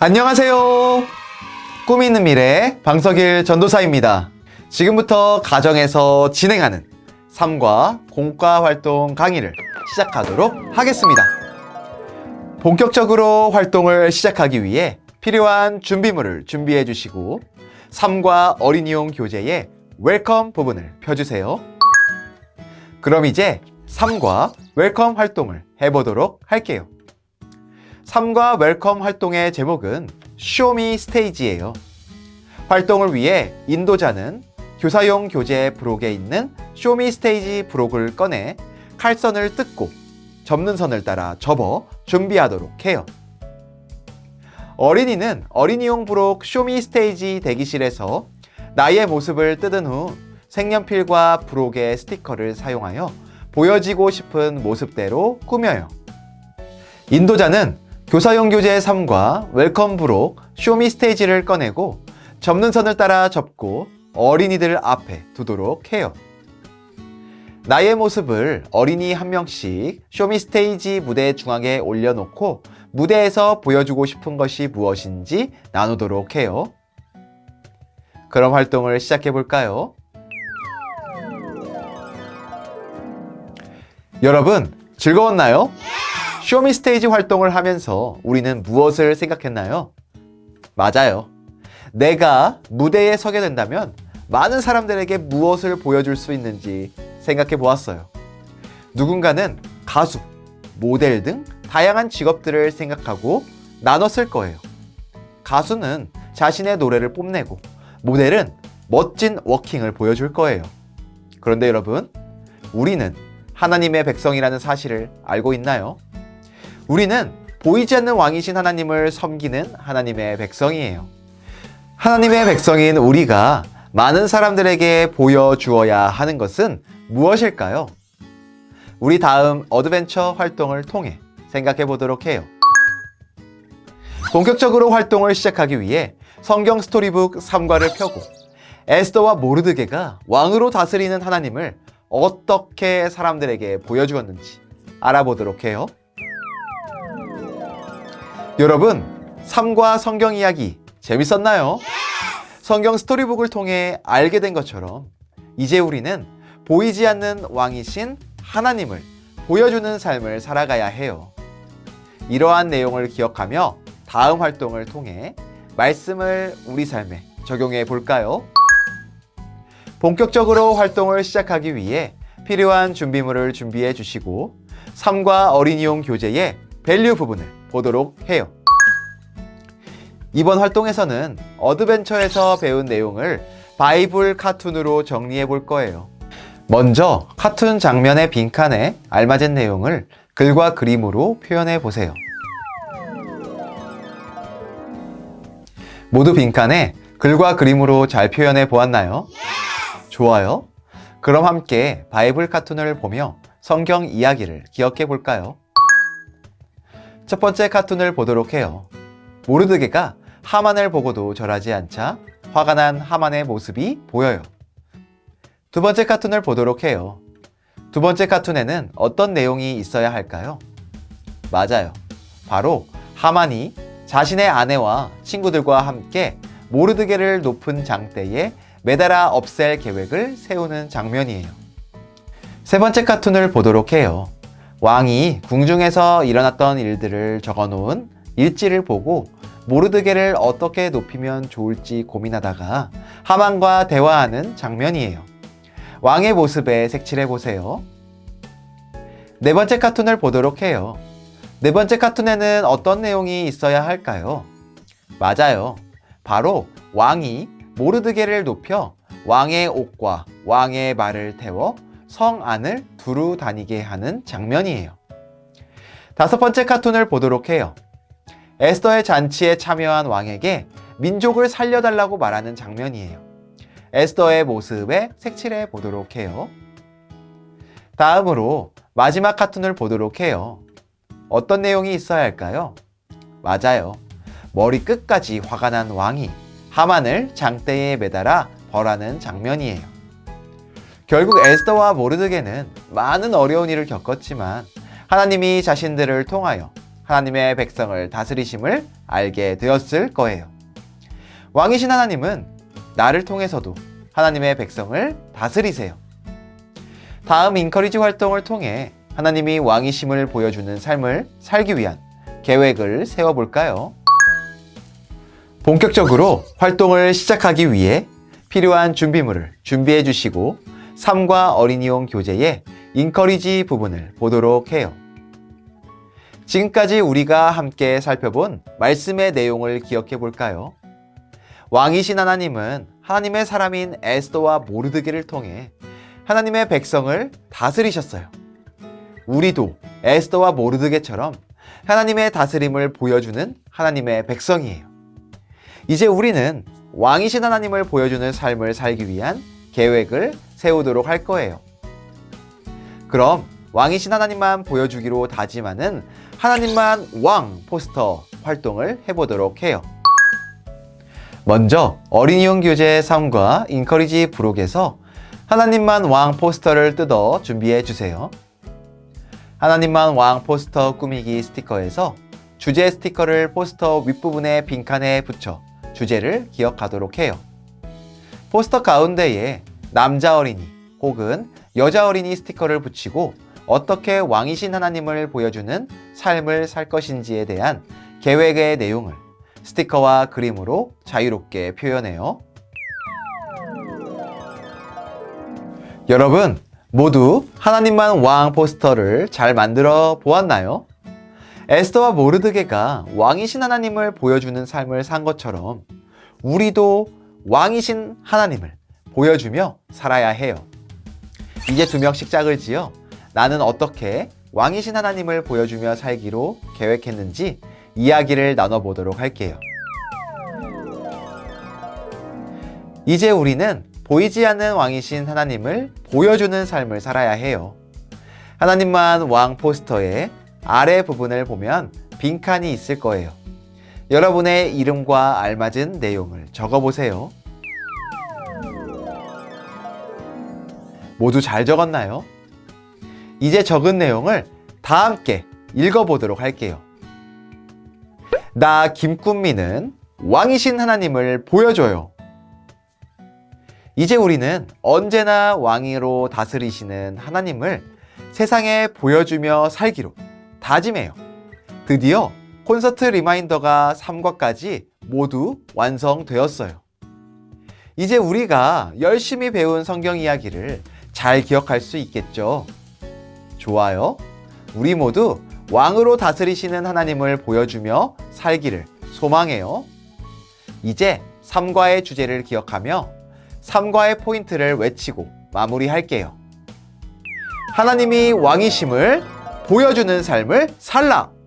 안녕하세요. 꿈이 있는 미래 방석일 전도사입니다. 지금부터 가정에서 진행하는 삶과 공과 활동 강의를 시작하도록 하겠습니다. 본격적으로 활동을 시작하기 위해 필요한 준비물을 준비해 주시고 삶과 어린이용 교재의 웰컴 부분을 펴주세요. 그럼 이제 삶과 웰컴 활동을 해보도록 할게요. 삶과 웰컴 활동의 제목은 쇼미 스테이지예요. 활동을 위해 인도자는 교사용 교재 부록에 있는 쇼미 스테이지 부록을 꺼내 칼선을 뜯고 접는 선을 따라 접어 준비하도록 해요. 어린이는 어린이용 부록 쇼미 스테이지 대기실에서 나의 모습을 뜯은 후 색연필과 부록의 스티커를 사용하여 보여지고 싶은 모습대로 꾸며요. 인도자는 교사용 교재 3과 웰컴 부록 쇼미 스테이지를 꺼내고 접는 선을 따라 접고 어린이들 앞에 두도록 해요. 나의 모습을 어린이 한 명씩 쇼미 스테이지 무대 중앙에 올려놓고 무대에서 보여주고 싶은 것이 무엇인지 나누도록 해요. 그럼 활동을 시작해 볼까요? 여러분, 즐거웠나요? 쇼미 스테이지 활동을 하면서 우리는 무엇을 생각했나요? 맞아요. 내가 무대에 서게 된다면 많은 사람들에게 무엇을 보여줄 수 있는지 생각해 보았어요. 누군가는 가수, 모델 등 다양한 직업들을 생각하고 나눴을 거예요. 가수는 자신의 노래를 뽐내고 모델은 멋진 워킹을 보여줄 거예요. 그런데 여러분, 우리는 하나님의 백성이라는 사실을 알고 있나요? 우리는 보이지 않는 왕이신 하나님을 섬기는 하나님의 백성이에요. 하나님의 백성인 우리가 많은 사람들에게 보여주어야 하는 것은 무엇일까요? 우리 다음 어드벤처 활동을 통해 생각해 보도록 해요. 본격적으로 활동을 시작하기 위해 성경 스토리북 3과를 펴고 에스더와 모르드게가 왕으로 다스리는 하나님을 어떻게 사람들에게 보여주었는지 알아보도록 해요. 여러분, 삶과 성경 이야기 재밌었나요? 성경 스토리북을 통해 알게 된 것처럼 이제 우리는 보이지 않는 왕이신 하나님을 보여주는 삶을 살아가야 해요. 이러한 내용을 기억하며 다음 활동을 통해 말씀을 우리 삶에 적용해 볼까요? 본격적으로 활동을 시작하기 위해 필요한 준비물을 준비해 주시고 삶과 어린이용 교재의 밸류 부분을 보도록 해요. 이번 활동에서는 어드벤처에서 배운 내용을 바이블 카툰으로 정리해 볼 거예요. 먼저 카툰 장면의 빈칸에 알맞은 내용을 글과 그림으로 표현해 보세요. 모두 빈칸에 글과 그림으로 잘 표현해 보았나요? 좋아요. 그럼 함께 바이블 카툰을 보며 성경 이야기를 기억해 볼까요? 첫 번째 카툰을 보도록 해요. 모르드게가 하만을 보고도 절하지 않자 화가 난 하만의 모습이 보여요. 두 번째 카툰을 보도록 해요. 두 번째 카툰에는 어떤 내용이 있어야 할까요? 맞아요. 바로 하만이 자신의 아내와 친구들과 함께 모르드게를 높은 장대에 매달아 없앨 계획을 세우는 장면이에요. 세 번째 카툰을 보도록 해요. 왕이 궁중에서 일어났던 일들을 적어놓은 일지를 보고 모르드게를 어떻게 높이면 좋을지 고민하다가 하만과 대화하는 장면이에요. 왕의 모습에 색칠해 보세요. 네 번째 카툰을 보도록 해요. 네 번째 카툰에는 어떤 내용이 있어야 할까요? 맞아요. 바로 왕이 모르드게를 높여 왕의 옷과 왕의 말을 태워 성 안을 두루 다니게 하는 장면이에요. 다섯 번째 카툰을 보도록 해요. 에스더의 잔치에 참여한 왕에게 민족을 살려달라고 말하는 장면이에요. 에스더의 모습에 색칠해 보도록 해요. 다음으로 마지막 카툰을 보도록 해요. 어떤 내용이 있어야 할까요? 맞아요. 머리 끝까지 화가 난 왕이 하만을 장대에 매달아 벌하는 장면이에요. 결국 에스더와 모르드게는 많은 어려운 일을 겪었지만 하나님이 자신들을 통하여 하나님의 백성을 다스리심을 알게 되었을 거예요. 왕이신 하나님은 나를 통해서도 하나님의 백성을 다스리세요. 다음 인커리지 활동을 통해 하나님이 왕이심을 보여주는 삶을 살기 위한 계획을 세워볼까요? 본격적으로 활동을 시작하기 위해 필요한 준비물을 준비해 주시고 삶과 어린이용 교재의 인커리지 부분을 보도록 해요. 지금까지 우리가 함께 살펴본 말씀의 내용을 기억해 볼까요? 왕이신 하나님은 하나님의 사람인 에스더와 모르드게를 통해 하나님의 백성을 다스리셨어요. 우리도 에스더와 모르드게처럼 하나님의 다스림을 보여주는 하나님의 백성이에요. 이제 우리는 왕이신 하나님을 보여주는 삶을 살기 위한 계획을 세우도록 할 거예요. 그럼 왕이신 하나님만 보여주기로 다짐하는 하나님만 왕 포스터 활동을 해보도록 해요. 먼저 어린이용 교재 3과 인커리지 부록에서 하나님만 왕 포스터를 뜯어 준비해 주세요. 하나님만 왕 포스터 꾸미기 스티커에서 주제 스티커를 포스터 윗부분의 빈칸에 붙여 주제를 기억하도록 해요. 포스터 가운데에 남자 어린이 혹은 여자 어린이 스티커를 붙이고 어떻게 왕이신 하나님을 보여주는 삶을 살 것인지에 대한 계획의 내용을 스티커와 그림으로 자유롭게 표현해요. 여러분, 모두 하나님만 왕 포스터를 잘 만들어 보았나요? 에스더와 모르드게가 왕이신 하나님을 보여주는 삶을 산 것처럼 우리도 왕이신 하나님을 보여주며 살아야 해요. 이제 2명씩 짝을 지어 나는 어떻게 왕이신 하나님을 보여주며 살기로 계획했는지 이야기를 나눠보도록 할게요. 이제 우리는 보이지 않는 왕이신 하나님을 보여주는 삶을 살아야 해요. 하나님만 왕 포스터의 아래 부분을 보면 빈칸이 있을 거예요. 여러분의 이름과 알맞은 내용을 적어보세요. 모두 잘 적었나요? 이제 적은 내용을 다 함께 읽어보도록 할게요. 나 김꿈미는 왕이신 하나님을 보여줘요. 이제 우리는 언제나 왕으로 다스리시는 하나님을 세상에 보여주며 살기로 다짐해요. 드디어 콘서트 리마인더가 3과까지 모두 완성되었어요. 이제 우리가 열심히 배운 성경 이야기를 잘 기억할 수 있겠죠? 좋아요. 우리 모두 왕으로 다스리시는 하나님을 보여주며 살기를 소망해요. 이제 3과의 주제를 기억하며 3과의 포인트를 외치고 마무리할게요. 하나님이 왕이심을 보여주는 삶을 살라!